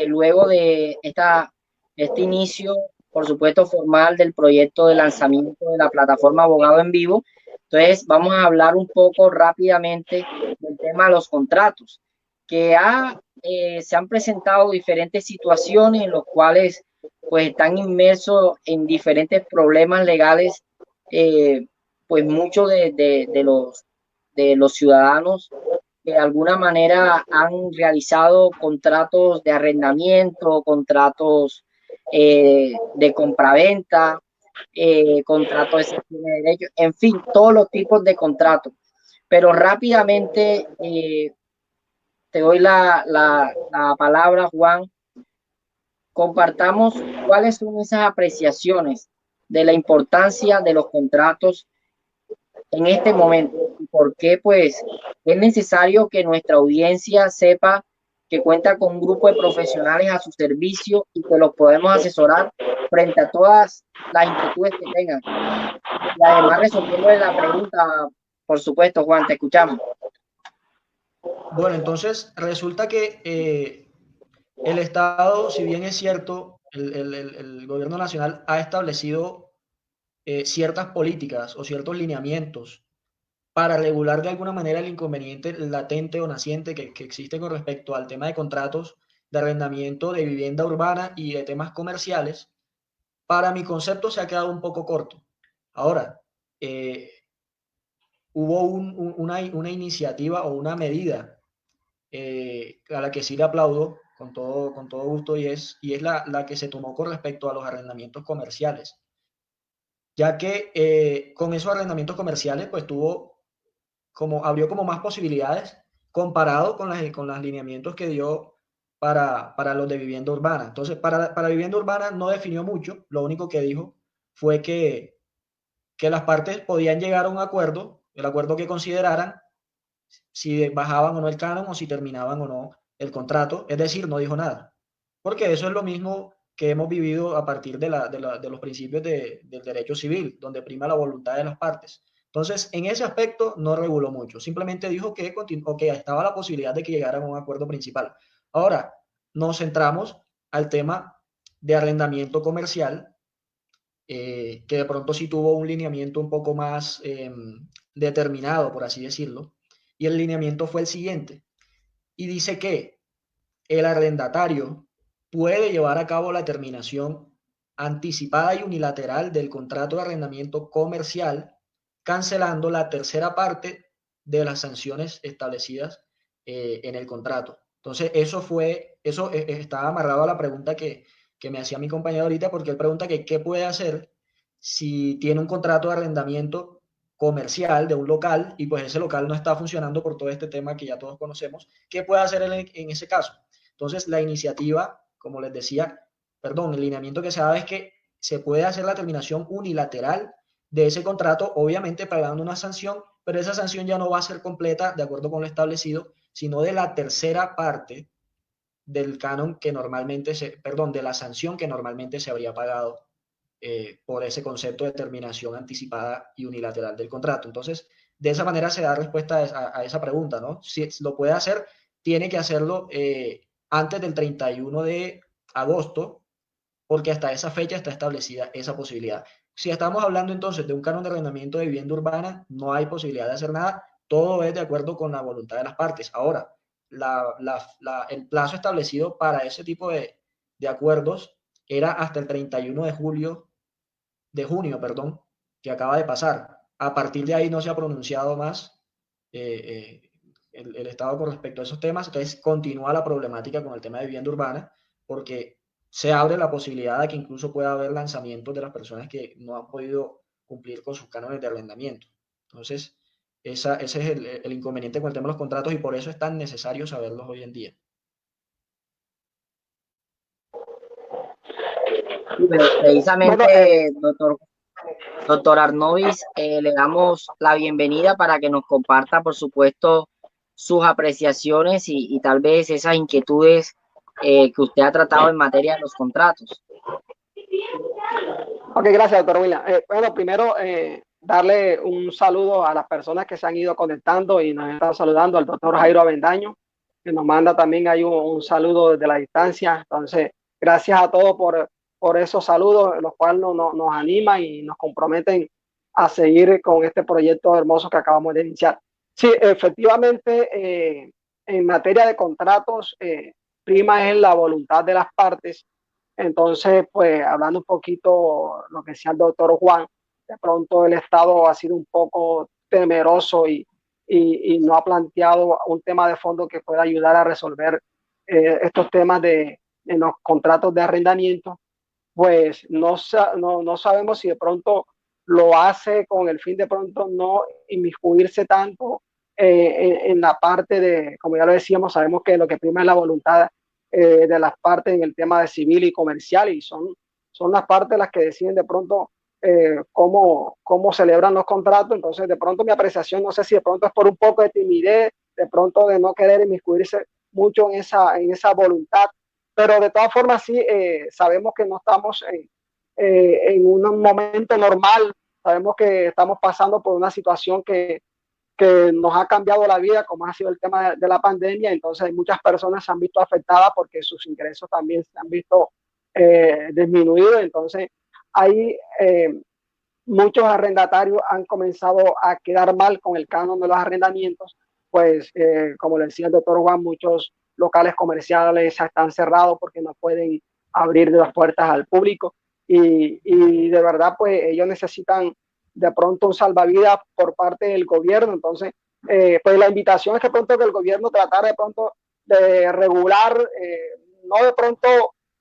luego de este inicio, por supuesto, formal del proyecto de lanzamiento de la plataforma Abogado en Vivo. Entonces, vamos a hablar un poco rápidamente del tema de los contratos, se han presentado diferentes situaciones en las cuales pues están inmersos en diferentes problemas legales, pues muchos de los ciudadanos que de alguna manera han realizado contratos de arrendamiento, contratos de compraventa, contratos de cesión de derechos, en fin, todos los tipos de contratos. Pero rápidamente te doy la palabra, Juan. Compartamos cuáles son esas apreciaciones de la importancia de los contratos en este momento y por qué pues es necesario que nuestra audiencia sepa que cuenta con un grupo de profesionales a su servicio y que los podemos asesorar frente a todas las inquietudes que tengan. Y además resolviendo la pregunta, por supuesto, Juan, te escuchamos. Bueno, entonces resulta que el Estado, si bien es cierto, el gobierno nacional ha establecido ciertas políticas o ciertos lineamientos para regular de alguna manera el inconveniente latente o naciente que existe con respecto al tema de contratos de arrendamiento de vivienda urbana y de temas comerciales. Para mi concepto se ha quedado un poco corto. Ahora, hubo una iniciativa o una medida a la que sí le aplaudo con todo gusto y es la que se tomó con respecto a los arrendamientos comerciales, ya que con esos arrendamientos comerciales pues abrió como más posibilidades comparado con los lineamientos que dio para los de vivienda urbana. Entonces, para vivienda urbana no definió mucho, lo único que dijo fue que las partes podían llegar a un acuerdo, el acuerdo que consideraran, si bajaban o no el canon o si terminaban o no el contrato, es decir, no dijo nada. Porque eso es lo mismo que hemos vivido a partir de los principios del derecho civil, donde prima la voluntad de las partes. Entonces, en ese aspecto no reguló mucho, simplemente dijo que estaba la posibilidad de que llegaran a un acuerdo principal. Ahora, nos centramos al tema de arrendamiento comercial, que de pronto sí tuvo un lineamiento un poco más determinado, por así decirlo, y el lineamiento fue el siguiente, y dice que el arrendatario puede llevar a cabo la terminación anticipada y unilateral del contrato de arrendamiento comercial, cancelando la tercera parte de las sanciones establecidas en el contrato. Entonces, eso estaba amarrado a la pregunta que me hacía mi compañero ahorita, porque él pregunta que qué puede hacer si tiene un contrato de arrendamiento comercial de un local y pues ese local no está funcionando por todo este tema que ya todos conocemos. ¿Qué puede hacer en ese caso? Entonces, la iniciativa, como les decía, perdón, el lineamiento que se da es que se puede hacer la terminación unilateral de ese contrato, obviamente pagando una sanción, pero esa sanción ya no va a ser completa de acuerdo con lo establecido, sino de la tercera parte del canon que normalmente de la sanción que normalmente se habría pagado por ese concepto de terminación anticipada y unilateral del contrato. Entonces, de esa manera se da respuesta a esa pregunta, ¿no? Si lo puede hacer, tiene que hacerlo antes del 31 de agosto, porque hasta esa fecha está establecida esa posibilidad. Si estamos hablando entonces de un canon de arrendamiento de vivienda urbana, no hay posibilidad de hacer nada, todo es de acuerdo con la voluntad de las partes. Ahora, el plazo establecido para ese tipo de acuerdos era hasta el 31 de junio, perdón, que acaba de pasar. A partir de ahí no se ha pronunciado más el Estado con respecto a esos temas, entonces continúa la problemática con el tema de vivienda urbana, porque se abre la posibilidad de que incluso pueda haber lanzamientos de las personas que no han podido cumplir con sus cánones de arrendamiento. Entonces, ese es el inconveniente con el tema de los contratos y por eso es tan necesario saberlos hoy en día. Sí, pero Bueno, precisamente, doctor Arnovis, le damos la bienvenida para que nos comparta, por supuesto, sus apreciaciones y tal vez esas inquietudes que usted ha tratado en materia de los contratos. ok, gracias, doctor William. Bueno, primero, darle un saludo a las personas que se han ido conectando y nos están saludando, al doctor Jairo Avendaño, que nos manda también ahí un saludo desde la distancia. Entonces, gracias a todos por esos saludos, los cuales nos animan y nos comprometen a seguir con este proyecto hermoso que acabamos de iniciar. Sí, efectivamente, en materia de contratos, prima es la voluntad de las partes. Entonces, pues hablando un poquito lo que decía el doctor Juan, de pronto el Estado ha sido un poco temeroso y no ha planteado un tema de fondo que pueda ayudar a resolver estos temas en los contratos de arrendamiento. Pues no sabemos si de pronto lo hace con el fin de pronto no inmiscuirse tanto en la parte de, como ya lo decíamos, sabemos que lo que prima es la voluntad de las partes en el tema de civil y comercial, y son las partes las que deciden de pronto cómo celebran los contratos. Entonces, de pronto mi apreciación, no sé si de pronto es por un poco de timidez, de pronto de no querer inmiscuirse mucho en esa voluntad, pero de todas formas sí sabemos que no estamos en un momento normal, sabemos que estamos pasando por una situación que nos ha cambiado la vida, como ha sido el tema de la pandemia. Entonces muchas personas se han visto afectadas porque sus ingresos también se han visto disminuidos. Entonces ahí muchos arrendatarios han comenzado a quedar mal con el canon de los arrendamientos, pues como le decía el doctor Juan, muchos locales comerciales están cerrados porque no pueden abrir las puertas al público, y de verdad pues ellos necesitan de pronto un salvavidas por parte del gobierno. Entonces pues la invitación es que pronto que el gobierno tratara de pronto de regular, no de pronto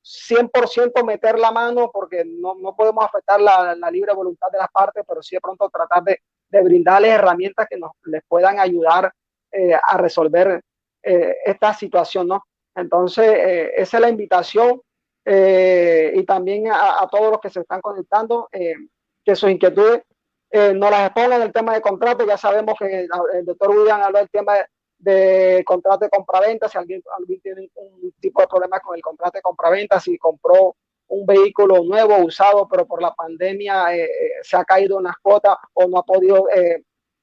100% meter la mano, porque no podemos afectar la libre voluntad de las partes, pero sí de pronto tratar de brindarles herramientas que les puedan ayudar a resolver esta situación, ¿no? Entonces, esa es la invitación, y también a todos los que se están conectando, que sus inquietudes nos las expongan en el tema de contrato. Ya sabemos que el doctor William habló del tema de contrato de compraventa. Si alguien tiene un tipo de problema con el contrato de compraventa, si compró un vehículo nuevo, usado, pero por la pandemia se ha caído unas cuotas o no ha podido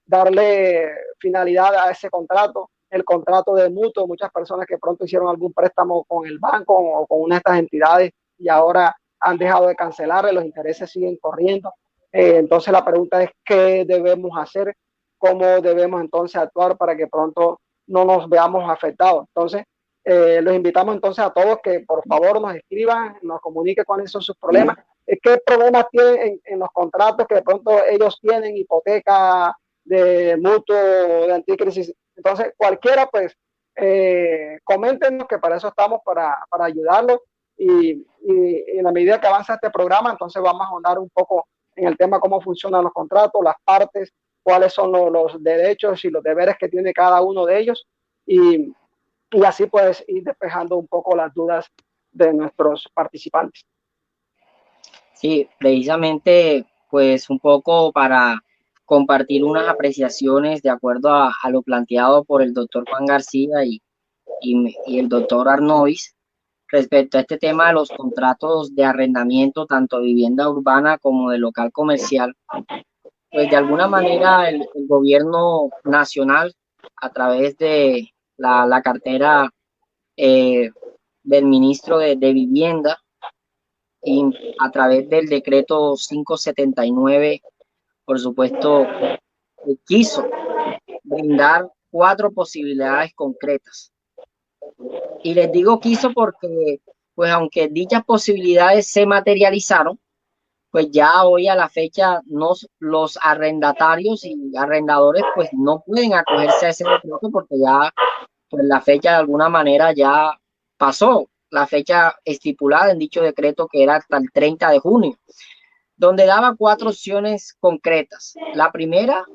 darle finalidad a ese contrato, el contrato de mutuo, muchas personas que pronto hicieron algún préstamo con el banco o con una de estas entidades y ahora han dejado de cancelarle, los intereses siguen corriendo. Entonces la pregunta es qué debemos hacer, cómo debemos entonces actuar para que pronto no nos veamos afectados. Entonces, los invitamos entonces a todos que por favor nos escriban, nos comuniquen cuáles son sus problemas, qué problemas tienen en los contratos que de pronto ellos tienen, hipoteca, de mutuo, de anticrisis. Entonces, cualquiera, pues, coméntenos, que para eso estamos, para ayudarlos, y en la medida que avanza este programa, entonces vamos a ahondar un poco en el tema cómo funcionan los contratos, las partes, cuáles son los derechos y los deberes que tiene cada uno de ellos, y así pues ir despejando un poco las dudas de nuestros participantes. Sí, precisamente pues un poco para compartir unas apreciaciones de acuerdo a lo planteado por el doctor Juan García y el doctor Arnovis respecto a este tema de los contratos de arrendamiento, tanto de vivienda urbana como de local comercial. Pues de alguna manera el gobierno nacional, a través de la cartera del ministro de Vivienda, y a través del decreto 579, por supuesto, quiso brindar 4 posibilidades concretas. Y les digo quiso porque, pues aunque dichas posibilidades se materializaron, pues ya hoy a la fecha los arrendatarios y arrendadores pues no pueden acogerse a ese decreto, porque ya pues la fecha de alguna manera ya pasó, la fecha estipulada en dicho decreto, que era hasta el 30 de junio, donde daba 4 opciones concretas. La primera,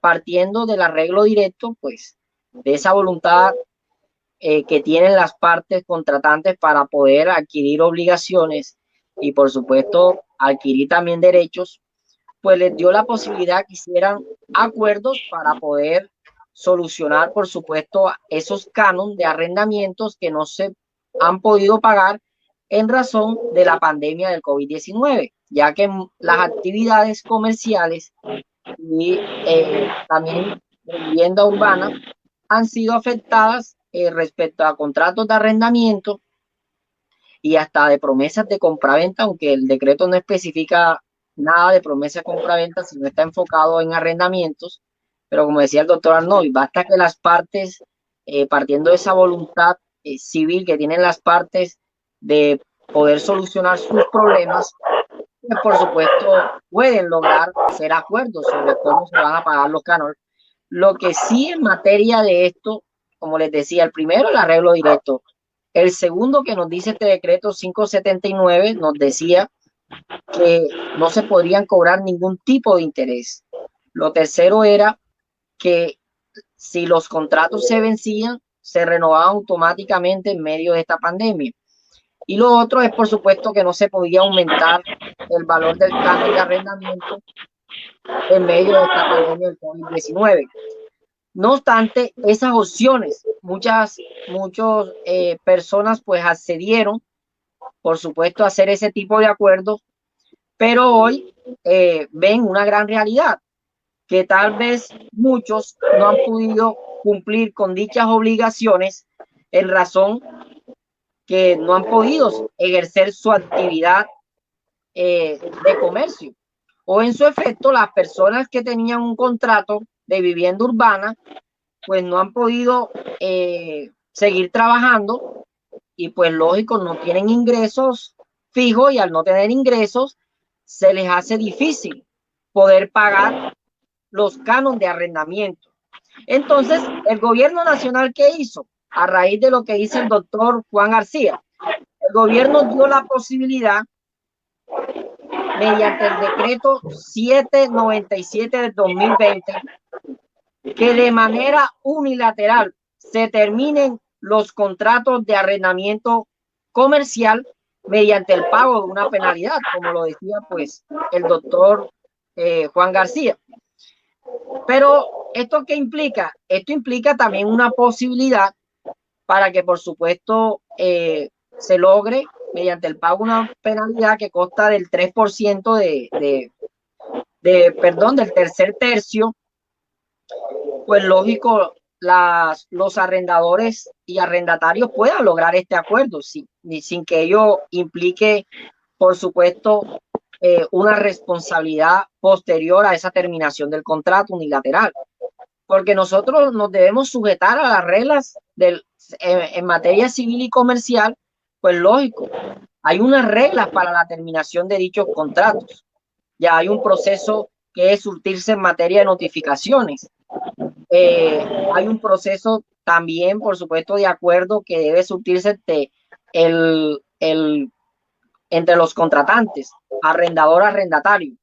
partiendo del arreglo directo, pues de esa voluntad que tienen las partes contratantes para poder adquirir obligaciones y por supuesto adquirir también derechos, pues les dio la posibilidad que hicieran acuerdos para poder solucionar, por supuesto, esos cánones de arrendamientos que no se han podido pagar en razón de la pandemia del COVID-19, ya que las actividades comerciales y también de vivienda urbana han sido afectadas respecto a contratos de arrendamiento y hasta de promesas de compraventa, aunque el decreto no especifica nada de promesa de compraventa, sino está enfocado en arrendamientos. Pero como decía el doctor Arnold, basta que las partes, partiendo de esa voluntad civil que tienen las partes de poder solucionar sus problemas, pues por supuesto pueden lograr hacer acuerdos sobre cómo se van a pagar los cánones. Lo que sí en materia de esto, como les decía, el primero, el arreglo directo. El segundo que nos dice este decreto 579 nos decía que no se podrían cobrar ningún tipo de interés. Lo tercero era que si los contratos se vencían, se renovaban automáticamente en medio de esta pandemia. Y lo otro es, por supuesto, que no se podía aumentar el valor del canon de arrendamiento en medio de esta pandemia del COVID-19. No obstante, esas opciones, muchas personas pues accedieron, por supuesto, a hacer ese tipo de acuerdos, pero hoy ven una gran realidad, que tal vez muchos no han podido cumplir con dichas obligaciones en razón que no han podido ejercer su actividad de comercio. O en su efecto, las personas que tenían un contrato de vivienda urbana, pues no han podido seguir trabajando y pues lógico, no tienen ingresos fijos y al no tener ingresos, se les hace difícil poder pagar los cánones de arrendamiento. Entonces, el gobierno nacional, ¿qué hizo? A raíz de lo que dice el doctor Juan García, el gobierno dio la posibilidad mediante el decreto 797 del 2020 que de manera unilateral se terminen los contratos de arrendamiento comercial mediante el pago de una penalidad, como lo decía pues el doctor Juan García. Pero ¿esto qué implica? Esto implica también una posibilidad para que por supuesto se logre mediante el pago de una penalidad que consta del 3% del tercer tercio, pues lógico, los arrendadores y arrendatarios puedan lograr este acuerdo sin que ello implique, por supuesto, una responsabilidad posterior a esa terminación del contrato unilateral. Porque nosotros nos debemos sujetar a las reglas en materia civil y comercial, pues lógico, hay unas reglas para la terminación de dichos contratos. Ya hay un proceso que es surtirse en materia de notificaciones. Hay un proceso también, por supuesto, de acuerdo que debe surtirse entre los contratantes, arrendador, arrendatario.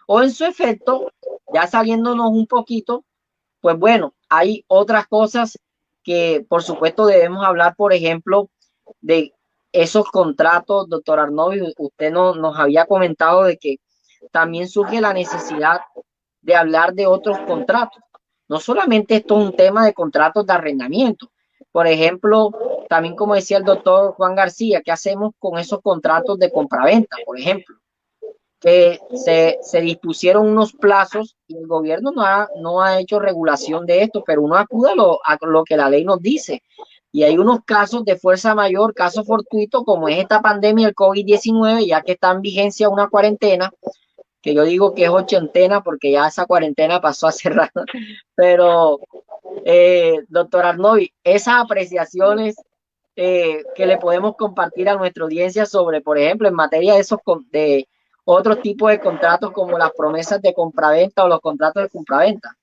O en su efecto, ya saliéndonos un poquito, pues bueno, hay otras cosas que por supuesto debemos hablar, por ejemplo, de esos contratos, doctor Arnold, usted nos había comentado de que también surge la necesidad de hablar de otros contratos. No solamente esto es un tema de contratos de arrendamiento. Por ejemplo, también como decía el doctor Juan García, ¿qué hacemos con esos contratos de compraventa, por ejemplo? Que se dispusieron unos plazos y el gobierno no ha hecho regulación de esto, pero uno acude a lo que la ley nos dice. Y hay unos casos de fuerza mayor, casos fortuitos, como es esta pandemia del COVID-19, ya que está en vigencia una cuarentena, que yo digo que es ochentena porque ya esa cuarentena pasó hace rato. Pero, doctor Arnold, esas apreciaciones que le podemos compartir a nuestra audiencia sobre, por ejemplo, en materia de otros tipos de contratos como las promesas de compraventa o los contratos de compraventa.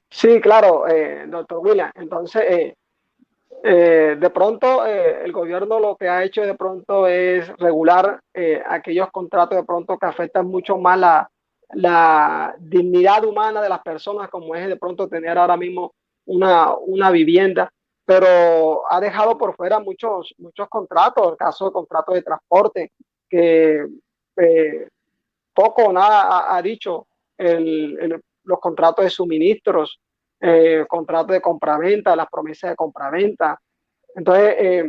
Sí, claro, doctor William. Entonces, de pronto el gobierno lo que ha hecho de pronto es regular aquellos contratos de pronto que afectan mucho más la dignidad humana de las personas, como es de pronto tener ahora mismo una vivienda, pero ha dejado por fuera muchos contratos, el caso de contratos de transporte, que poco o nada ha dicho los contratos de suministros, contratos de compraventa, las promesas de compraventa. Entonces,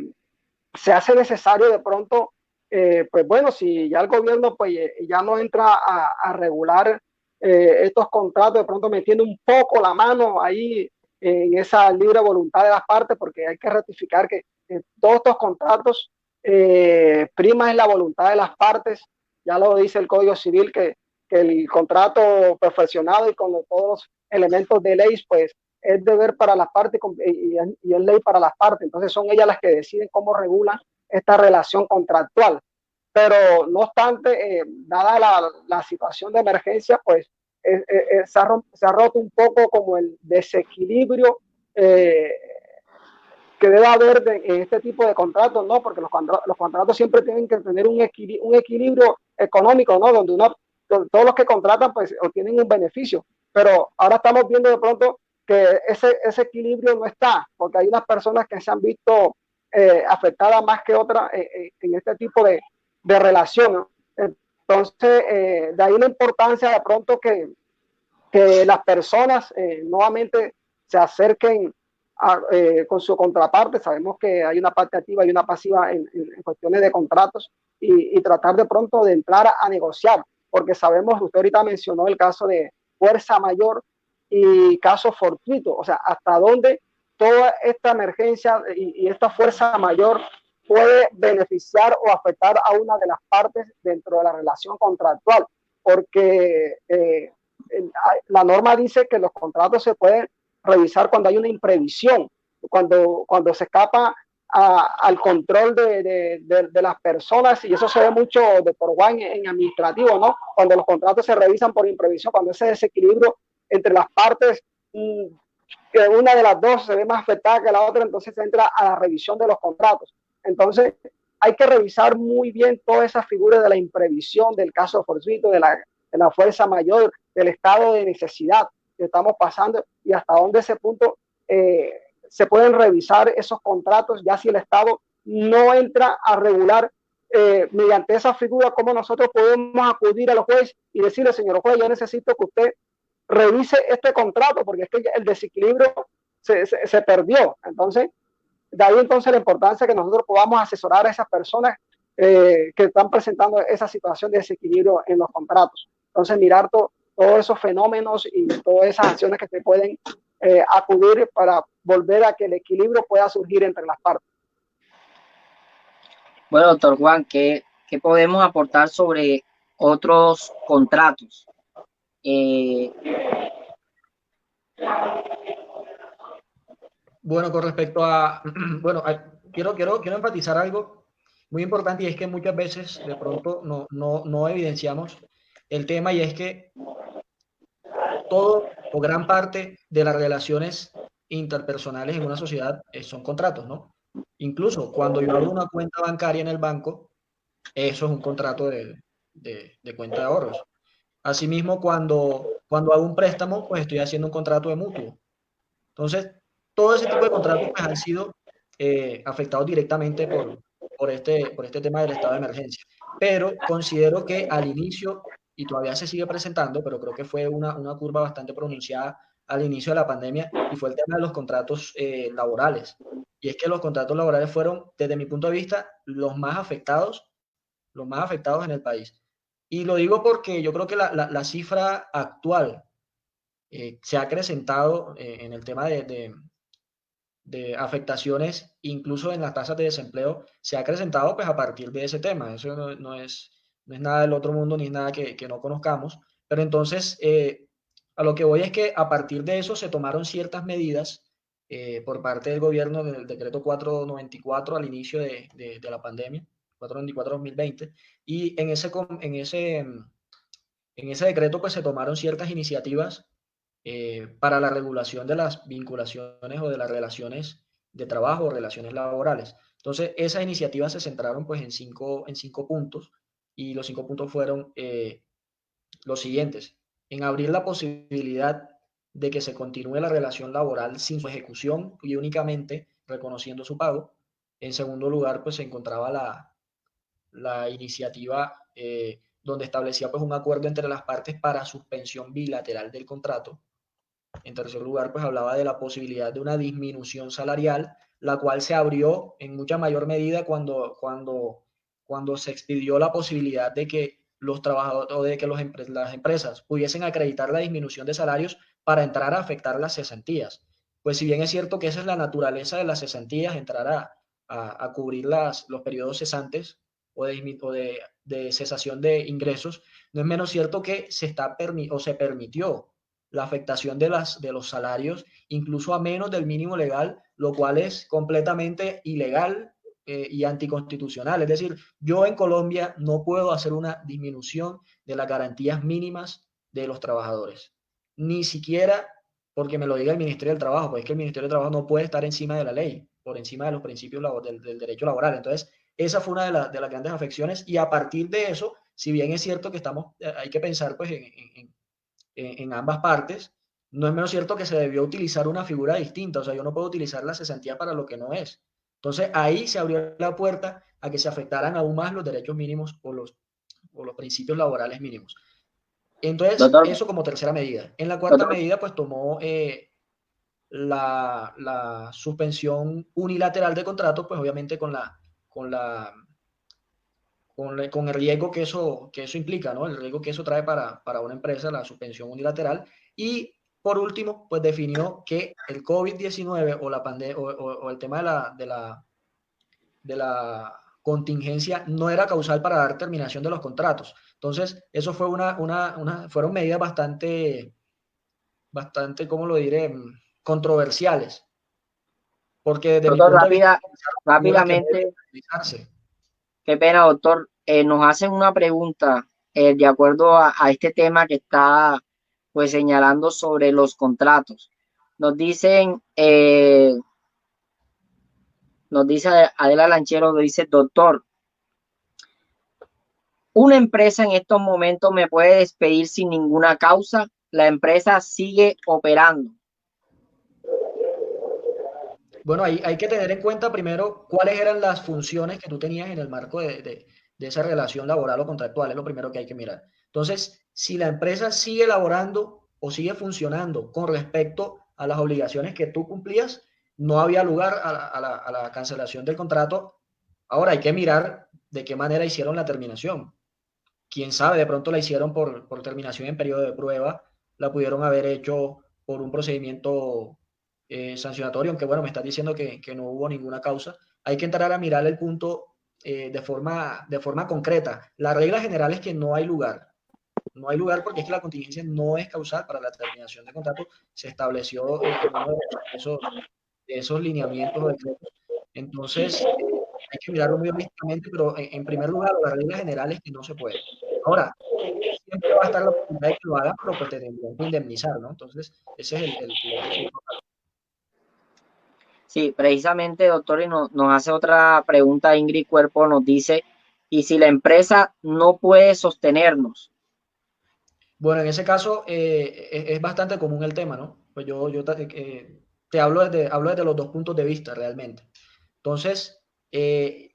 se hace necesario de pronto, pues bueno, si ya el gobierno pues ya no entra a regular estos contratos, de pronto metiendo un poco la mano ahí en esa libre voluntad de las partes, porque hay que rectificar que todos estos contratos prima es la voluntad de las partes. Ya lo dice el Código Civil, que el contrato perfeccionado y con todos los elementos de ley, pues es deber para las partes y es ley para las partes. Entonces son ellas las que deciden cómo regulan esta relación contractual. Pero no obstante, dada la situación de emergencia, pues se ha roto un poco como el desequilibrio que debe haber en este tipo de contratos, ¿no? Porque los contratos siempre tienen que tener un equilibrio económico, ¿no? Todos los que contratan pues obtienen un beneficio, pero ahora estamos viendo de pronto que ese equilibrio no está, porque hay unas personas que se han visto afectadas más que otras en este tipo de relación, ¿no? Entonces, de ahí la importancia de pronto que las personas nuevamente se acerquen con su contraparte. Sabemos que hay una parte activa y una pasiva en cuestiones de contratos y tratar de pronto de entrar a negociar, porque sabemos, usted ahorita mencionó el caso de fuerza mayor y caso fortuito, o sea, hasta dónde toda esta emergencia y esta fuerza mayor puede beneficiar o afectar a una de las partes dentro de la relación contractual, porque la norma dice que los contratos se pueden revisar cuando hay una imprevisión, cuando se escapa al control de las personas, y eso se ve mucho, doctor Juan, en administrativo, ¿no? Cuando los contratos se revisan por imprevisión, cuando ese desequilibrio entre las partes, que una de las dos se ve más afectada que la otra, entonces se entra a la revisión de los contratos. Entonces, hay que revisar muy bien todas esas figuras de la imprevisión, del caso fortuito, de la fuerza mayor, del estado de necesidad que estamos pasando y hasta dónde ese punto se pueden revisar esos contratos, ya si el Estado no entra a regular mediante esa figura, cómo nosotros podemos acudir a los jueces y decirle, señor juez, yo necesito que usted revise este contrato, porque es que el desequilibrio se perdió. Entonces, de ahí entonces la importancia que nosotros podamos asesorar a esas personas que están presentando esa situación de desequilibrio en los contratos. Entonces, mirar todos esos fenómenos y todas esas acciones que se pueden acudir para volver a que el equilibrio pueda surgir entre las partes. Bueno, doctor Juan, ¿qué podemos aportar sobre otros contratos? Bueno, con respecto a, bueno, quiero enfatizar algo muy importante, y es que muchas veces de pronto no evidenciamos el tema, y es que todo o gran parte de las relaciones interpersonales en una sociedad son contratos, ¿no? Incluso cuando yo abro una cuenta bancaria en el banco, eso es un contrato de cuenta de ahorros. Asimismo, cuando hago un préstamo, pues estoy haciendo un contrato de mutuo. Entonces, todo ese tipo de contratos pues, han sido afectados directamente por este tema del estado de emergencia. Pero considero que al inicio, y todavía se sigue presentando, pero creo que fue una curva bastante pronunciada al inicio de la pandemia, y fue el tema de los contratos laborales. Y es que los contratos laborales fueron, desde mi punto de vista, los más afectados en el país. Y lo digo porque yo creo que la cifra actual se ha acrecentado en el tema de afectaciones, incluso en las tasas de desempleo, se ha acrecentado pues a partir de ese tema. Eso no es nada del otro mundo ni es nada que no conozcamos, pero entonces a lo que voy es que a partir de eso se tomaron ciertas medidas por parte del gobierno del decreto 494 al inicio de la pandemia, 494-2020, y en ese decreto pues se tomaron ciertas iniciativas para la regulación de las vinculaciones o de las relaciones de trabajo o relaciones laborales. Entonces, esas iniciativas se centraron pues en cinco puntos, y los 5 puntos fueron los siguientes: en abrir la posibilidad de que se continúe la relación laboral sin su ejecución y únicamente reconociendo su pago. En segundo lugar, pues se encontraba la iniciativa donde establecía pues un acuerdo entre las partes para suspensión bilateral del contrato. En tercer lugar, pues hablaba de la posibilidad de una disminución salarial, la cual se abrió en mucha mayor medida cuando se expidió la posibilidad de que los trabajadores o de que las empresas pudiesen acreditar la disminución de salarios para entrar a afectar las cesantías. pues si bien es cierto que esa es la naturaleza de las cesantías, entrar a cubrir los periodos cesantes o de cesación de ingresos, no es menos cierto que se permitió la afectación de los salarios incluso a menos del mínimo legal, lo cual es completamente ilegal y anticonstitucional. Es decir, yo en Colombia no puedo hacer una disminución de las garantías mínimas de los trabajadores, ni siquiera porque me lo diga el Ministerio del Trabajo, pues es que el Ministerio del Trabajo no puede estar encima de la ley, por encima de los principios del derecho laboral. Entonces, esa fue una de las grandes afecciones y a partir de eso, si bien es cierto que hay que pensar pues en ambas partes, no es menos cierto que se debió utilizar una figura distinta, o sea, yo no puedo utilizar la cesantía para lo que no es. Entonces, ahí se abrió la puerta a que se afectaran aún más los derechos mínimos o los principios laborales mínimos. Entonces, Doctor, eso como tercera medida. En la cuarta medida, pues tomó la suspensión unilateral de contratos, pues obviamente con la, con el riesgo que eso implica, ¿no? El riesgo que eso trae para una empresa, la suspensión unilateral. Y por último, pues definió que el COVID-19 o la pandemia o el tema de la contingencia no era causal para dar terminación de los contratos. Entonces, eso fue fueron medidas bastante, ¿cómo lo diré? Controversiales, porque desde mi doctor, punto de vista, figuras que no deben rápidamente, utilizarse. qué pena, doctor. Nos hacen una pregunta de acuerdo a este tema que está pues señalando sobre los contratos. Nos dicen, nos dice Adela Lanchero, nos dice, doctor, una empresa en estos momentos me puede despedir sin ninguna causa. La empresa sigue operando. Bueno, hay que tener en cuenta primero cuáles eran las funciones que tú tenías en el marco de esa relación laboral o contractual, es lo primero que hay que mirar. Entonces, si la empresa sigue laborando o sigue funcionando con respecto a las obligaciones que tú cumplías, no había lugar a la cancelación del contrato. Ahora hay que mirar de qué manera hicieron la terminación. Quién sabe, de pronto la hicieron por terminación en periodo de prueba, la pudieron haber hecho por un procedimiento sancionatorio, aunque bueno, me estás diciendo que no hubo ninguna causa. Hay que entrar a mirar el punto de forma concreta. La regla general es que no hay lugar. No hay lugar porque es que la contingencia no es causal para la terminación de contrato. Se estableció en uno de esos lineamientos o decretos. Entonces, hay que mirarlo muy honestamente, pero en primer lugar, la regla general es que no se puede. Ahora, siempre va a estar la posibilidad de que lo hagan, pero pues te tendrían que indemnizar, ¿no? Entonces, ese es el punto. Sí, precisamente, doctor, y nos hace otra pregunta Ingrid Cuerpo, nos dice, ¿y si la empresa no puede sostenernos? Bueno, en ese caso es bastante común el tema, ¿no? Pues yo te hablo desde los dos puntos de vista realmente. Entonces, si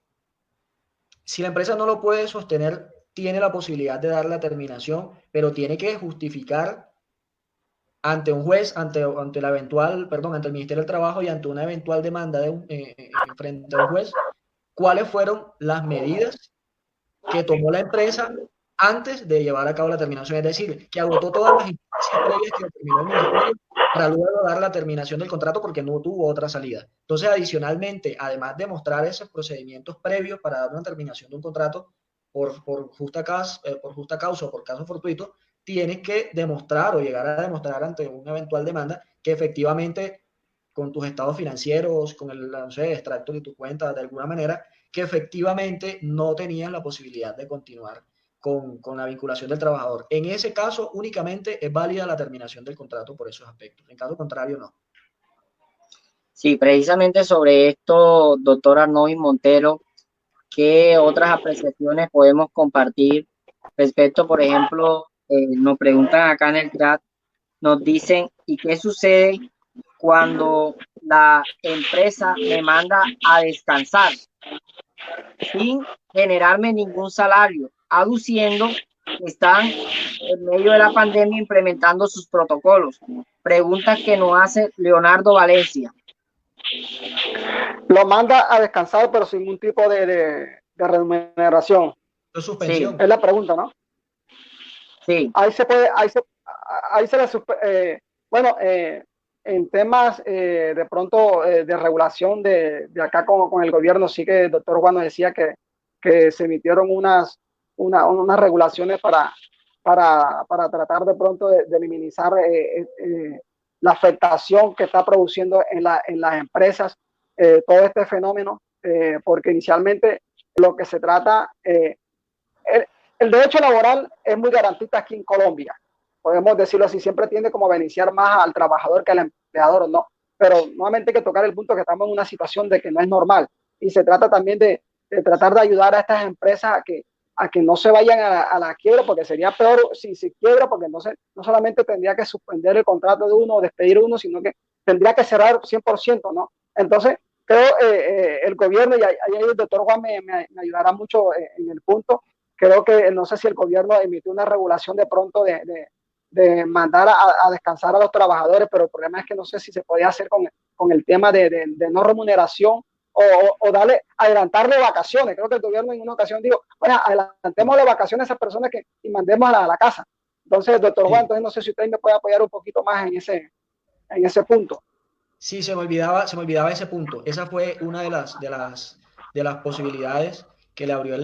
la empresa no lo puede sostener, tiene la posibilidad de dar la terminación, pero tiene que justificar ante un juez, ante la eventual, perdón, ante el Ministerio del Trabajo y ante una eventual demanda frente a un juez, cuáles fueron las medidas que tomó la empresa antes de llevar a cabo la terminación, es decir, que agotó todas las instancias previas que determinó el Ministerio para luego dar la terminación del contrato porque no tuvo otra salida. Entonces, adicionalmente, además de mostrar esos procedimientos previos para dar una terminación de un contrato por justa causa o por caso fortuito, tienes que demostrar o llegar a demostrar ante una eventual demanda que efectivamente con tus estados financieros, con el, no sé, extracto de tu cuenta, de alguna manera, que efectivamente no tenían la posibilidad de continuar con la vinculación del trabajador. En ese caso, únicamente es válida la terminación del contrato por esos aspectos. En caso contrario, no. Sí, precisamente sobre esto, doctor Arnovis Montero, ¿qué otras apreciaciones podemos compartir respecto, por ejemplo, nos preguntan acá en el chat, nos dicen, ¿y qué sucede cuando la empresa me manda a descansar sin generarme ningún salario, aduciendo que están en medio de la pandemia implementando sus protocolos? Pregunta que nos hace Leonardo Valencia. Lo manda a descansar, pero sin ningún tipo de remuneración. Es suspensión. Sí, Es la pregunta, ¿no? sí. Ahí se puede, ahí se la bueno, en temas de pronto de regulación de acá con el gobierno, sí que el doctor Juan nos decía que se emitieron unas regulaciones para tratar de pronto de minimizar la afectación que está produciendo en las empresas todo este fenómeno, porque inicialmente lo que se trata, el derecho laboral es muy garantista aquí en Colombia, podemos decirlo así, siempre tiende como a beneficiar más al trabajador que al empleador, ¿no? Pero nuevamente hay que tocar el punto que estamos en una situación de que no es normal y se trata también de tratar de ayudar a estas empresas a que no se vayan a la quiebra, porque sería peor si se quiebra, porque no solamente tendría que suspender el contrato de uno o despedir uno, sino que tendría que cerrar 100%, ¿no? Entonces, creo el gobierno, y ahí el doctor Juan me ayudará mucho en el punto, creo que no sé si el gobierno emitió una regulación de pronto de mandar a descansar a los trabajadores, pero el problema es que no sé si se podía hacer con el tema de no remuneración o adelantarle vacaciones. Creo que el gobierno en una ocasión dijo, bueno, adelantemos las vacaciones a esas personas y mandemos a la casa. Entonces, doctor Juan, entonces no sé si usted me puede apoyar un poquito más en ese punto. Sí, se me olvidaba ese punto. Esa fue una de las posibilidades que le abrió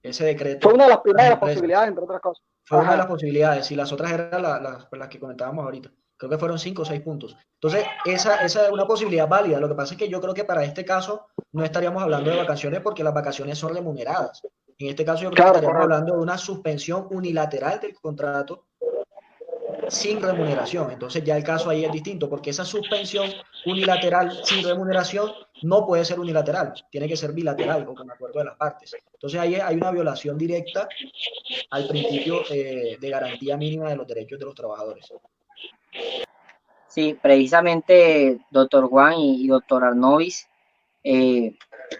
ese decreto. Fue una de las primeras posibilidades, entre otras cosas. Fue una de las posibilidades, y las otras eran las que comentábamos ahorita. Creo que fueron 5 o 6 puntos. Entonces, esa es una posibilidad válida. Lo que pasa es que yo creo que para este caso no estaríamos hablando de vacaciones porque las vacaciones son remuneradas. En este caso yo creo que estaríamos hablando de una suspensión unilateral del contrato sin remuneración. Entonces ya el caso ahí es distinto, porque esa suspensión unilateral sin remuneración no puede ser unilateral, tiene que ser bilateral o con acuerdo de las partes. Entonces ahí hay una violación directa al principio de garantía mínima de los derechos de los trabajadores. Sí, precisamente, doctor Juan y doctor Arnovis,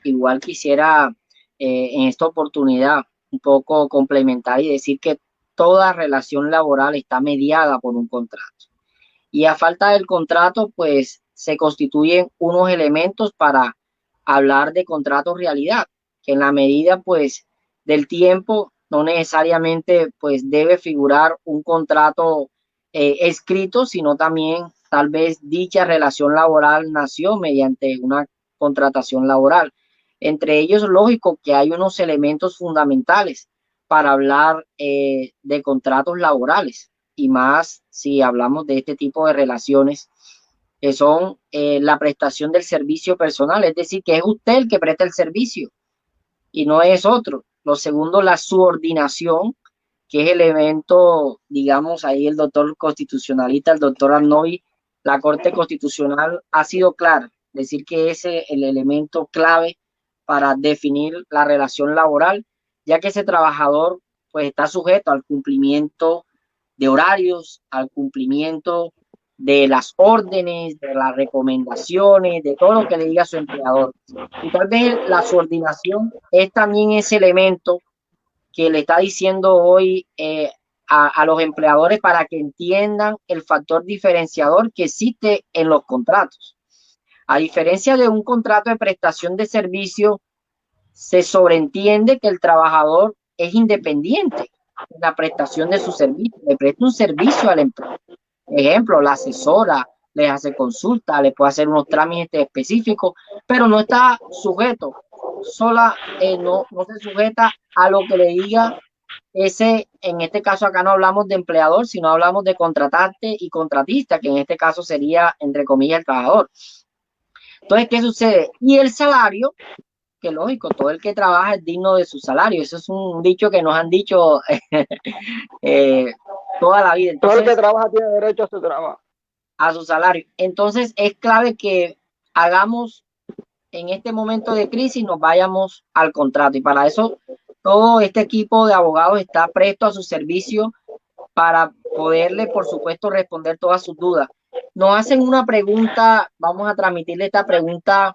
igual quisiera en esta oportunidad un poco complementar y decir que toda relación laboral está mediada por un contrato. Y a falta del contrato, pues se constituyen unos elementos para hablar de contratos realidad, que en la medida, pues, del tiempo, no necesariamente, pues, debe figurar un contrato escrito, sino también tal vez dicha relación laboral nació mediante una contratación laboral. Entre ellos, lógico que hay unos elementos fundamentales para hablar de contratos laborales, y más si hablamos de este tipo de relaciones que son la prestación del servicio personal, es decir, que es usted el que presta el servicio y no es otro. Lo segundo, la subordinación, que es el evento, digamos, ahí el doctor constitucionalista, el doctor Arnovi, la Corte Constitucional ha sido clara, decir que ese es el elemento clave para definir la relación laboral, ya que ese trabajador pues está sujeto al cumplimiento de horarios, al cumplimiento de las órdenes, de las recomendaciones, de todo lo que le diga su empleador. Y tal vez la subordinación es también ese elemento que le está diciendo hoy a los empleadores para que entiendan el factor diferenciador que existe en los contratos. A diferencia de un contrato de prestación de servicio, se sobreentiende que el trabajador es independiente en la prestación de su servicio, le presta un servicio a la empresa. Ejemplo, la asesora, le hace consulta, le puede hacer unos trámites específicos, pero no está sujeto, no se sujeta a lo que le diga ese, en este caso acá no hablamos de empleador, sino hablamos de contratante y contratista, que en este caso sería, entre comillas, el trabajador. Entonces, ¿qué sucede? Y el salario, que lógico, todo el que trabaja es digno de su salario. Eso es un dicho que nos han dicho toda la vida. Entonces, todo el que trabaja tiene derecho a su trabajo. A su salario. Entonces, es clave que hagamos en este momento de crisis, nos vayamos al contrato. Y para eso, todo este equipo de abogados está presto a su servicio para poderle, por supuesto, responder todas sus dudas. Nos hacen una pregunta, vamos a transmitirle esta pregunta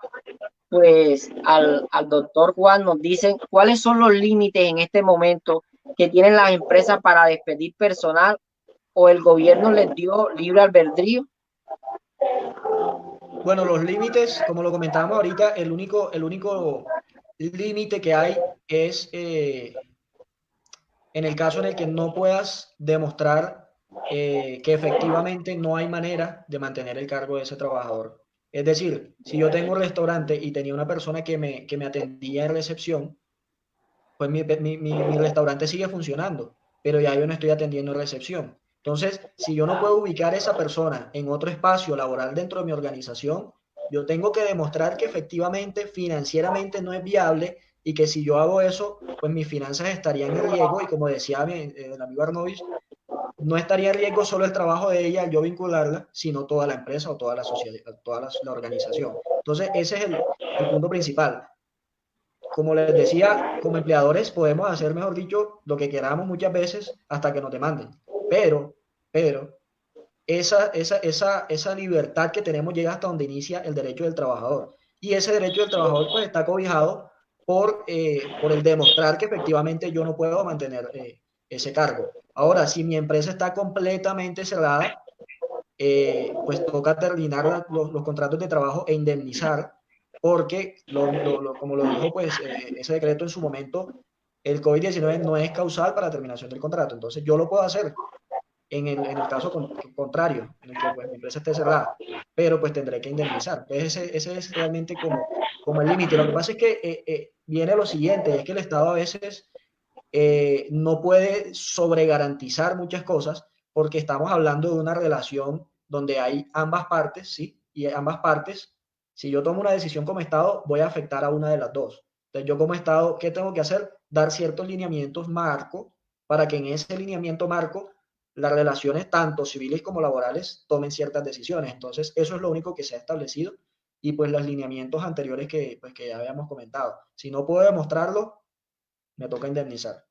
pues al doctor Juan. Nos dicen cuáles son los límites en este momento que tienen las empresas para despedir personal, o el gobierno les dio libre albedrío. Bueno, los límites, como lo comentábamos ahorita, el único límite que hay es en el caso en el que no puedas demostrar que efectivamente no hay manera de mantener el cargo de ese trabajador. Es decir, si yo tengo un restaurante y tenía una persona que me atendía en recepción, pues mi restaurante sigue funcionando, pero ya yo no estoy atendiendo en recepción. Entonces, si yo no puedo ubicar a esa persona en otro espacio laboral dentro de mi organización, yo tengo que demostrar que efectivamente financieramente no es viable y que si yo hago eso, pues mis finanzas estarían en riesgo y como decía el amigo Arnovich, no estaría en riesgo solo el trabajo de ella al yo vincularla, sino toda la empresa o toda la sociedad, toda la organización. Entonces, ese es el punto principal. Como les decía, como empleadores podemos hacer, mejor dicho, lo que queramos muchas veces hasta que nos demanden. Pero esa libertad que tenemos llega hasta donde inicia el derecho del trabajador. Y ese derecho del trabajador pues está cobijado por el demostrar que efectivamente yo no puedo mantener ese cargo. Ahora, si mi empresa está completamente cerrada, pues toca terminar los contratos de trabajo e indemnizar, porque como lo dijo pues ese decreto en su momento, el COVID-19 no es causal para la terminación del contrato. Entonces yo lo puedo hacer en el caso contrario, en el que pues, mi empresa esté cerrada, pero pues tendré que indemnizar. Entonces ese es realmente como el límite. Lo que pasa es que viene lo siguiente, es que el Estado a veces no puede sobregarantizar muchas cosas porque estamos hablando de una relación donde hay ambas partes, ¿sí? Y ambas partes, si yo tomo una decisión como Estado, voy a afectar a una de las dos. Entonces yo como Estado, ¿qué tengo que hacer? Dar ciertos lineamientos marco para que en ese lineamiento marco las relaciones tanto civiles como laborales tomen ciertas decisiones. Entonces eso es lo único que se ha establecido y pues los lineamientos anteriores pues, que ya habíamos comentado. Si no puedo demostrarlo, me toca indemnizar.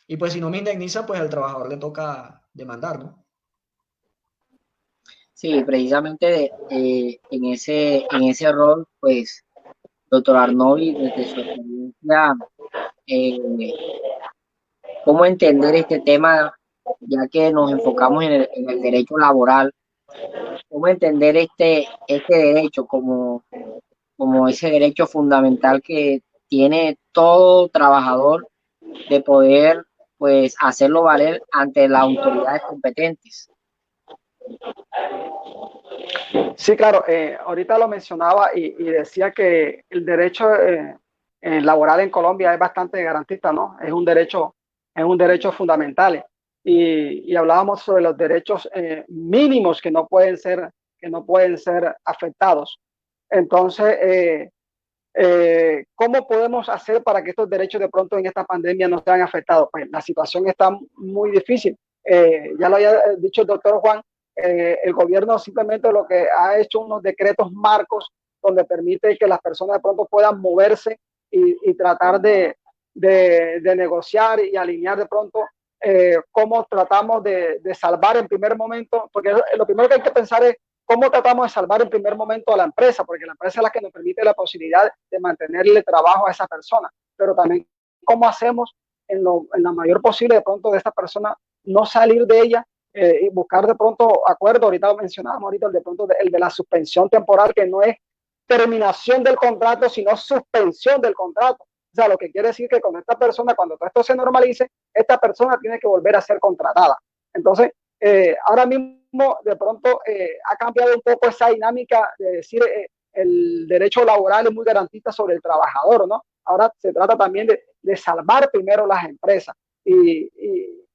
Y pues si no me indemniza, pues al trabajador le toca demandar, ¿no? Sí, precisamente en ese rol, pues, doctor Arnovi, desde su experiencia, eh, ¿cómo entender este tema, ya que nos enfocamos en el derecho laboral? ¿Cómo entender este derecho como ese derecho fundamental que tiene todo trabajador de poder, pues, hacerlo valer ante las autoridades competentes? Sí, claro, ahorita lo mencionaba y decía que el derecho laboral en Colombia es bastante garantista, ¿no? Es un derecho fundamental. Y hablábamos sobre los derechos mínimos que no pueden ser afectados. Entonces, ¿cómo podemos hacer para que estos derechos de pronto en esta pandemia no sean afectados? Pues la situación está muy difícil. Ya lo había dicho el doctor Juan, el gobierno simplemente lo que ha hecho unos decretos marcos donde permite que las personas de pronto puedan moverse y tratar de negociar y alinear de pronto cómo tratamos de salvar en primer momento, porque lo primero que hay que pensar es cómo tratamos de salvar en primer momento a la empresa, porque la empresa es la que nos permite la posibilidad de mantenerle trabajo a esa persona, pero también cómo hacemos en la mayor posible de pronto de esta persona no salir de ella y buscar de pronto acuerdo. Ahorita lo mencionábamos, ahorita el de la suspensión temporal, que no es terminación del contrato, sino suspensión del contrato. O sea, lo que quiere decir que con esta persona, cuando todo esto se normalice, esta persona tiene que volver a ser contratada. Entonces, ahora mismo de pronto ha cambiado un poco esa dinámica de decir el derecho laboral es muy garantista sobre el trabajador, ¿no? Ahora se trata también de salvar primero las empresas y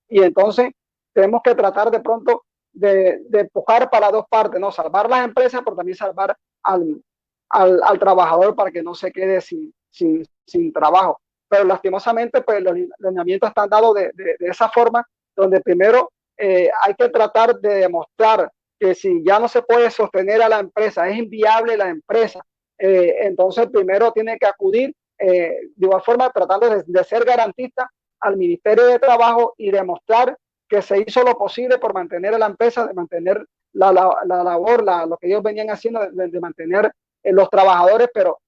entonces tenemos que tratar de pronto de empujar para dos partes, ¿no? Salvar las empresas, pero también salvar al trabajador para que no se quede sin trabajo. Pero lastimosamente, pues los lineamientos están dados de esa forma, donde primero hay que tratar de demostrar que si ya no se puede sostener a la empresa, es inviable la empresa, entonces primero tiene que acudir de igual forma tratando de ser garantista al Ministerio de Trabajo y demostrar que se hizo lo posible por mantener a la empresa, de mantener la labor, lo que ellos venían haciendo, de mantener los trabajadores, pero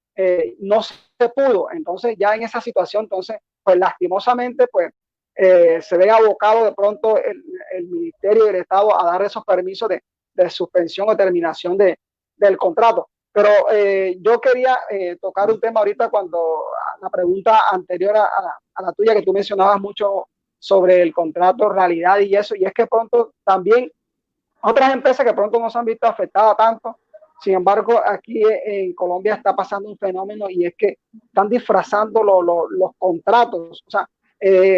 no se pudo. Entonces ya en esa situación, entonces, pues lastimosamente, pues se ve abocado de pronto el Ministerio del Estado a dar esos permisos de suspensión o terminación del contrato. Pero yo quería tocar un tema ahorita cuando la pregunta anterior a la tuya, que tú mencionabas mucho sobre el contrato realidad y eso, y es que pronto también otras empresas que pronto no se han visto afectadas tanto. Sin embargo, aquí en Colombia está pasando un fenómeno y es que están disfrazando los contratos, o sea,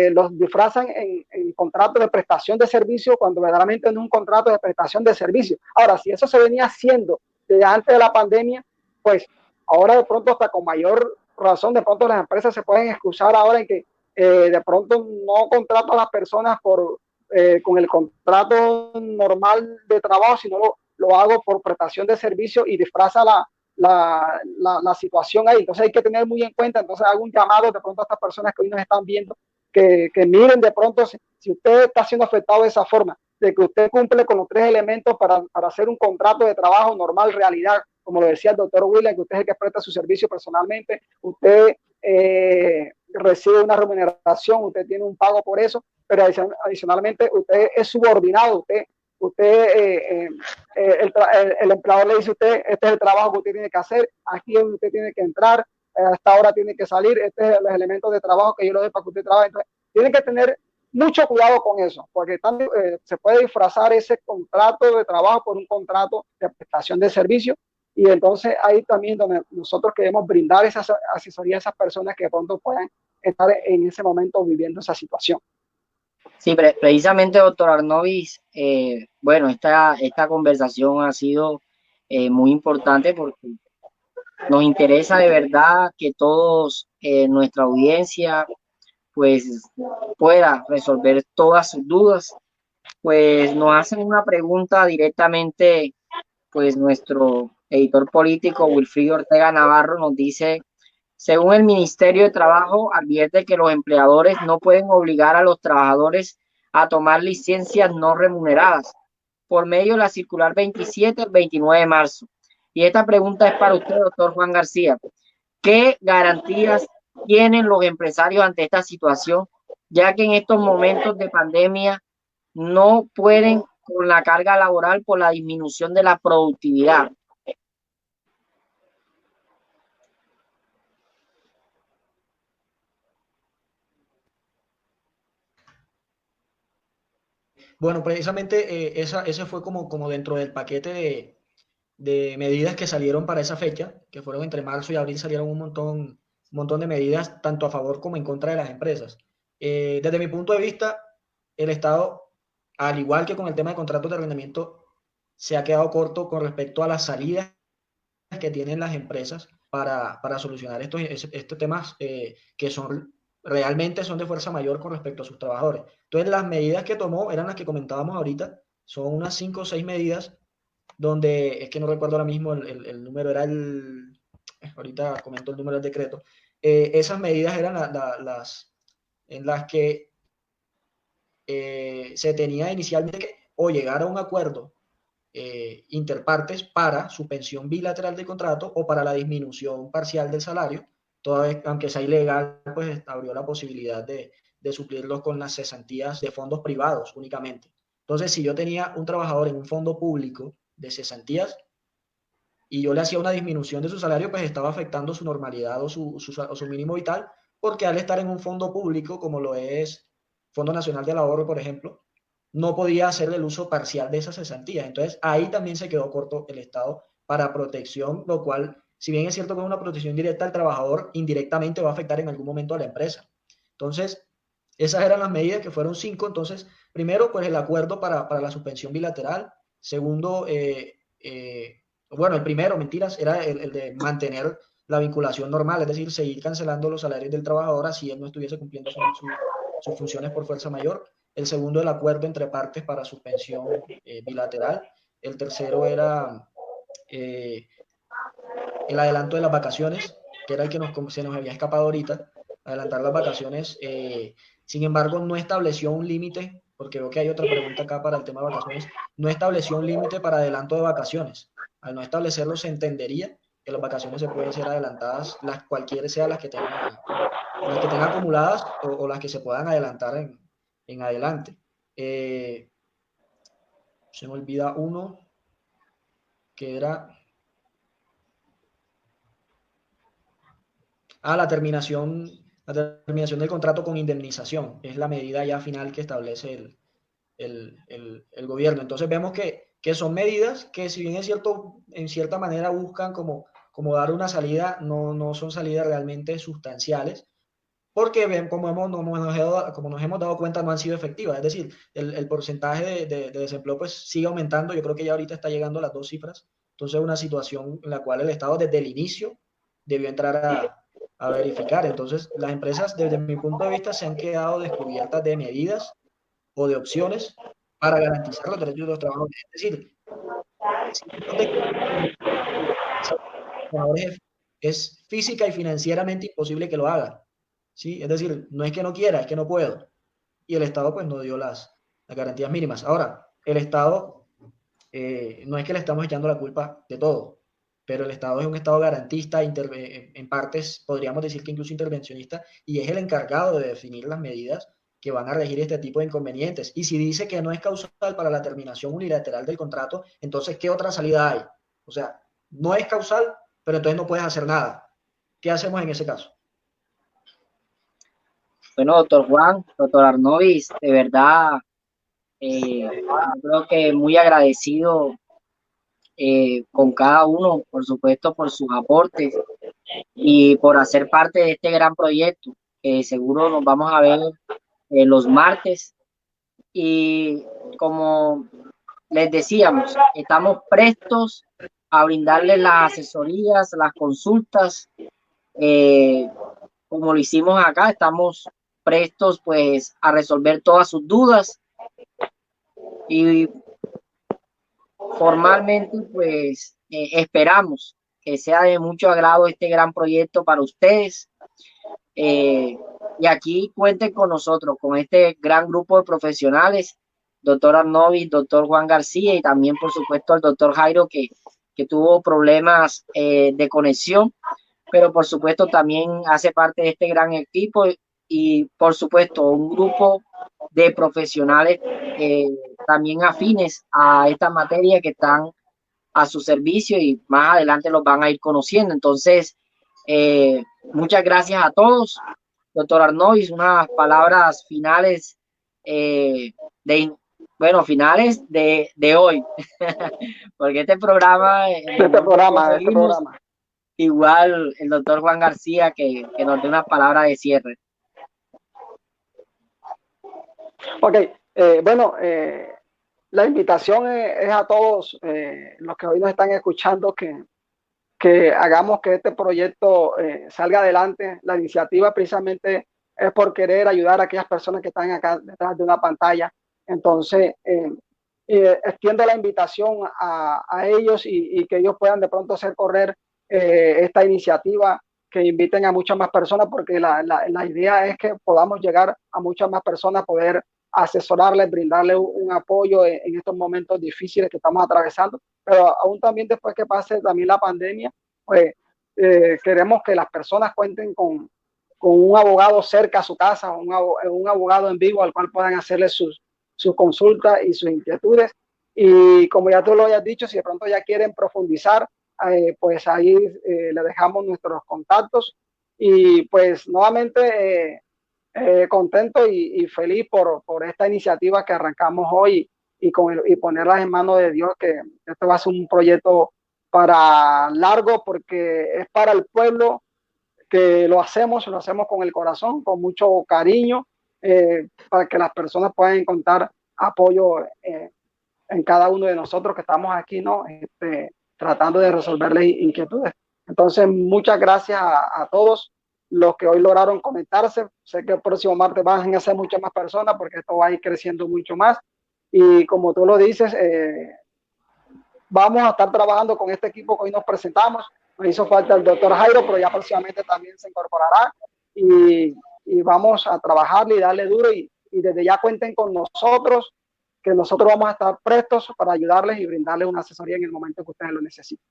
los disfrazan en contratos de prestación de servicio cuando verdaderamente no es un contrato de prestación de servicio. Ahora, si eso se venía haciendo desde antes de la pandemia, pues ahora de pronto hasta con mayor razón, de pronto las empresas se pueden excusar ahora en que de pronto no contratan a las personas con el contrato normal de trabajo, sino lo hago por prestación de servicio y disfraza la situación ahí. Entonces hay que tener muy en cuenta, entonces hago un llamado de pronto a estas personas que hoy nos están viendo, que miren de pronto si usted está siendo afectado de esa forma, de que usted cumple con los 3 elementos para hacer un contrato de trabajo normal, realidad, como lo decía el doctor William, que usted es el que presta su servicio personalmente, usted recibe una remuneración, usted tiene un pago por eso, pero adicionalmente usted es subordinado, el empleador le dice a usted, este es el trabajo que usted tiene que hacer, aquí es donde usted tiene que entrar, a esta hora tiene que salir, este es los elementos de trabajo que yo le doy para que usted trabaje. Entonces, tiene que tener mucho cuidado con eso, porque también, se puede disfrazar ese contrato de trabajo por un contrato de prestación de servicio, y entonces ahí también donde nosotros queremos brindar esa asesoría a esas personas que de pronto puedan estar en ese momento viviendo esa situación. Sí, precisamente, doctor Arnovis, bueno, esta conversación ha sido muy importante porque nos interesa de verdad que todos, nuestra audiencia, pues pueda resolver todas sus dudas. Pues nos hacen una pregunta directamente, pues nuestro editor político Wilfrido Ortega Navarro nos dice: según el Ministerio de Trabajo, advierte que los empleadores no pueden obligar a los trabajadores a tomar licencias no remuneradas por medio de la circular 27 del 29 de marzo. Y esta pregunta es para usted, doctor Juan García. ¿Qué garantías tienen los empresarios ante esta situación, ya que en estos momentos de pandemia no pueden con la carga laboral por la disminución de la productividad? Bueno, precisamente ese fue como dentro del paquete de medidas que salieron para esa fecha, que fueron entre marzo y abril, salieron un montón de medidas, tanto a favor como en contra de las empresas. Desde mi punto de vista, el Estado, al igual que con el tema de contratos de arrendamiento, se ha quedado corto con respecto a las salidas que tienen las empresas para solucionar estos temas que realmente son de fuerza mayor con respecto a sus trabajadores. Entonces, las medidas que tomó eran las que comentábamos ahorita, son unas 5 o 6 medidas, donde es que no recuerdo ahora mismo el número, ahorita comento el número del decreto. Esas medidas eran las en las que se tenía inicialmente que o llegar a un acuerdo interpartes para suspensión bilateral del contrato o para la disminución parcial del salario, toda vez, aunque sea ilegal, pues abrió la posibilidad de suplirlos con las cesantías de fondos privados únicamente. Entonces, si yo tenía un trabajador en un fondo público de cesantías y yo le hacía una disminución de su salario, pues estaba afectando su normalidad o su mínimo vital, porque al estar en un fondo público, como lo es Fondo Nacional del Ahorro, por ejemplo, no podía hacer el uso parcial de esas cesantías. Entonces, ahí también se quedó corto el Estado para protección, lo cual, si bien es cierto que es una protección directa al trabajador, indirectamente va a afectar en algún momento a la empresa. Entonces, esas eran las medidas, que fueron 5. Entonces, primero, pues el acuerdo para la suspensión bilateral. Segundo, bueno, el primero, mentiras, era el de mantener la vinculación normal, es decir, seguir cancelando los salarios del trabajador si él no estuviese cumpliendo sus funciones por fuerza mayor. El segundo, el acuerdo entre partes para suspensión bilateral. El tercero era eh, el adelanto de las vacaciones, que era el que se nos había escapado ahorita, adelantar las vacaciones. Sin embargo, no estableció un límite, porque veo que hay otra pregunta acá para el tema de vacaciones, no estableció un límite para adelanto de vacaciones. Al no establecerlo, se entendería que las vacaciones se pueden ser adelantadas, cualquiera sea las que tenga acumuladas o las que se puedan adelantar en adelante. Se me olvida uno, que era la terminación la terminación del contrato con indemnización. Es la medida ya final que establece el gobierno. Entonces vemos que son medidas que, si bien es cierto, en cierta manera buscan como dar una salida, no son salidas realmente sustanciales, porque ven, como nos hemos dado cuenta, no han sido efectivas. Es decir, el porcentaje de desempleo pues sigue aumentando. Yo creo que ya ahorita está llegando a las 2 cifras. Entonces, una situación en la cual el Estado desde el inicio debió entrar a verificar. Entonces, las empresas, desde mi punto de vista, se han quedado descubiertas de medidas o de opciones para garantizar los derechos de los trabajadores. Es decir, si no te trabajadores, es física y financieramente imposible que lo haga. ¿Sí? Es decir, no es que no quiera, es que no puedo. Y el Estado pues no dio las garantías mínimas. Ahora, el Estado, no es que le estamos echando la culpa de todo, pero el Estado es un Estado garantista, en partes podríamos decir que incluso intervencionista, y es el encargado de definir las medidas que van a regir este tipo de inconvenientes. Y si dice que no es causal para la terminación unilateral del contrato, entonces, ¿qué otra salida hay? O sea, no es causal, pero entonces no puedes hacer nada. ¿Qué hacemos en ese caso? Bueno, doctor Juan, doctor Arnovis, de verdad, yo creo que muy agradecido con cada uno, por supuesto, por sus aportes y por hacer parte de este gran proyecto, que seguro nos vamos a ver los martes. Y como les decíamos, estamos prestos a brindarles las asesorías, las consultas, eh, como lo hicimos acá, estamos prestos pues a resolver todas sus dudas y formalmente pues esperamos que sea de mucho agrado este gran proyecto para ustedes. Y aquí cuenten con nosotros, con este gran grupo de profesionales, doctor Arnovis, doctor Juan García y también por supuesto el doctor Jairo que tuvo problemas de conexión, pero por supuesto también hace parte de este gran equipo y por supuesto un grupo de profesionales también afines a esta materia que están a su servicio y más adelante los van a ir conociendo. Entonces, muchas gracias a todos. Doctor Arnois, unas palabras finales de, bueno, finales de hoy, porque este programa, Este programa. igual el doctor Juan García que nos dé una palabra de cierre. Ok, bueno, la invitación es a todos los que hoy nos están escuchando que hagamos que este proyecto salga adelante. La iniciativa precisamente es por querer ayudar a aquellas personas que están acá detrás de una pantalla. Entonces, extiendo la invitación a ellos y que ellos puedan de pronto hacer correr esta iniciativa, que inviten a muchas más personas, porque la idea es que podamos llegar a muchas más personas, poder asesorarles, brindarles un apoyo en estos momentos difíciles que estamos atravesando, pero aún también después que pase también la pandemia, pues queremos que las personas cuenten con un abogado cerca a su casa, un abogado en vivo al cual puedan hacerle sus consultas y sus inquietudes. Y como ya tú lo hayas dicho, si de pronto ya quieren profundizar, pues ahí le dejamos nuestros contactos. Y pues nuevamente contento y feliz por esta iniciativa que arrancamos hoy y ponerlas en manos de Dios, que esto va a ser un proyecto para largo, porque es para el pueblo que lo hacemos con el corazón, con mucho cariño, para que las personas puedan encontrar apoyo en cada uno de nosotros que estamos aquí, ¿no? Tratando de resolverles inquietudes. Entonces, muchas gracias a todos los que hoy lograron conectarse. Sé que el próximo martes van a ser muchas más personas porque esto va a ir creciendo mucho más. Y como tú lo dices, vamos a estar trabajando con este equipo que hoy nos presentamos. Nos hizo falta el doctor Jairo, pero ya próximamente también se incorporará y vamos a trabajarle y darle duro y desde ya cuenten con nosotros, que nosotros vamos a estar prestos para ayudarles y brindarles una asesoría en el momento que ustedes lo necesiten.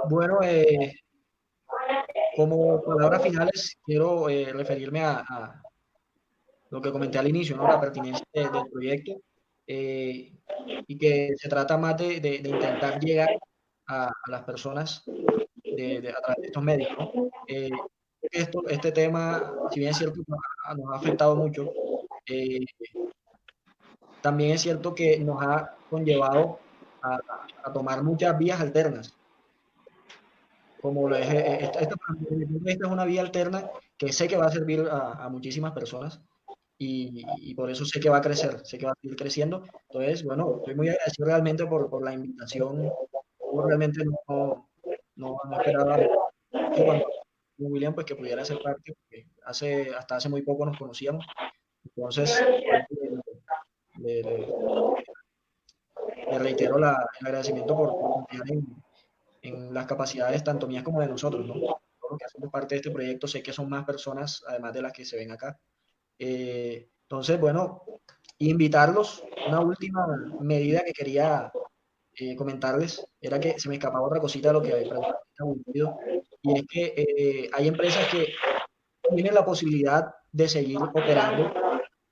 Bueno, como palabras finales, quiero referirme a lo que comenté al inicio, ¿no? La pertinencia del proyecto. y que se trata más de intentar llegar a las personas a través de estos medios, ¿no? Este tema, si bien es cierto que nos ha afectado mucho, también es cierto que nos ha conllevado a tomar muchas vías alternas, como lo es, esta es una vía alterna que sé que va a servir a muchísimas personas y por eso sé que va a crecer, sé que va a seguir creciendo. Entonces, bueno, estoy muy agradecido realmente por la invitación. Yo realmente no esperaba mucho cuando William pues que pudiera ser parte, porque hasta hace muy poco nos conocíamos. Entonces, le, le reitero el agradecimiento por confiar en las capacidades tanto mías como de nosotros, ¿no? Todos los que hacemos parte de este proyecto, sé que son más personas, además de las que se ven acá. Entonces, bueno, invitarlos. Una última medida que quería comentarles era que se me escapaba otra cosita de lo que preguntaste, y es que hay empresas que tienen la posibilidad de seguir operando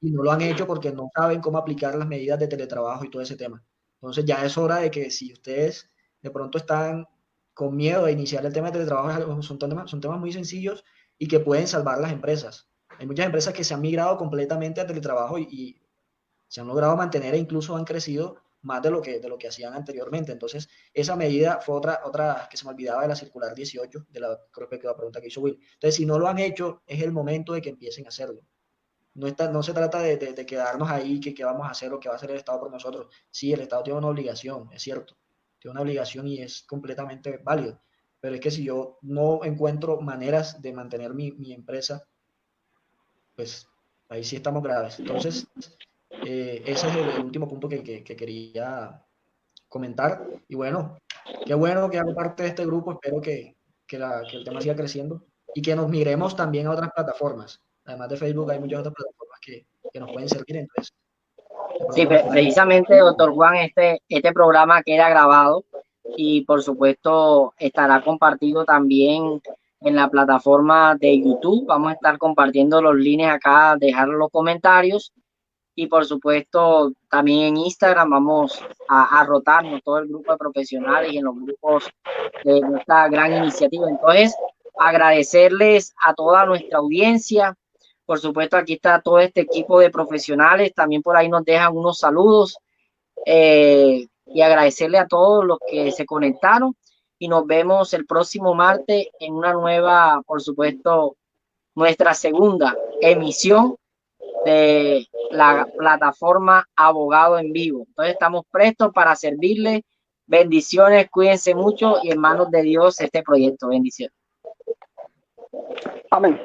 y no lo han hecho porque no saben cómo aplicar las medidas de teletrabajo y todo ese tema. Entonces ya es hora de que si ustedes de pronto están con miedo de iniciar el tema de teletrabajo, son temas muy sencillos y que pueden salvar las empresas. Hay muchas empresas que se han migrado completamente a teletrabajo y se han logrado mantener e incluso han crecido más de lo que hacían anteriormente. Entonces, esa medida fue otra que se me olvidaba de la circular 18, creo que la pregunta que hizo Will. Entonces, si no lo han hecho, es el momento de que empiecen a hacerlo. No se trata de quedarnos ahí, que vamos a hacer o que va a hacer el Estado por nosotros. Sí, el Estado tiene una obligación, es cierto, tiene una obligación y es completamente válido. Pero es que si yo no encuentro maneras de mantener mi empresa, pues ahí sí estamos graves. Entonces, ese es el último punto que quería comentar. Y bueno que hago parte de este grupo. Espero que el tema siga creciendo y que nos miremos también a otras plataformas. Además de Facebook, hay muchas otras plataformas que nos pueden servir. Entonces, de Sí, pronto nos ponemos. precisamente, doctor Juan, este programa queda grabado y por supuesto estará compartido también en la plataforma de YouTube. Vamos a estar compartiendo los links acá, dejar los comentarios y por supuesto también en Instagram vamos a rotarnos todo el grupo de profesionales y en los grupos de esta gran iniciativa. Entonces, agradecerles a toda nuestra audiencia. Por supuesto, aquí está todo este equipo de profesionales. También por ahí nos dejan unos saludos y agradecerle a todos los que se conectaron. Y nos vemos el próximo martes en una nueva, por supuesto, nuestra segunda emisión de la plataforma Abogado en Vivo. Entonces estamos prestos para servirles. Bendiciones, cuídense mucho y en manos de Dios este proyecto. Bendiciones. Amén.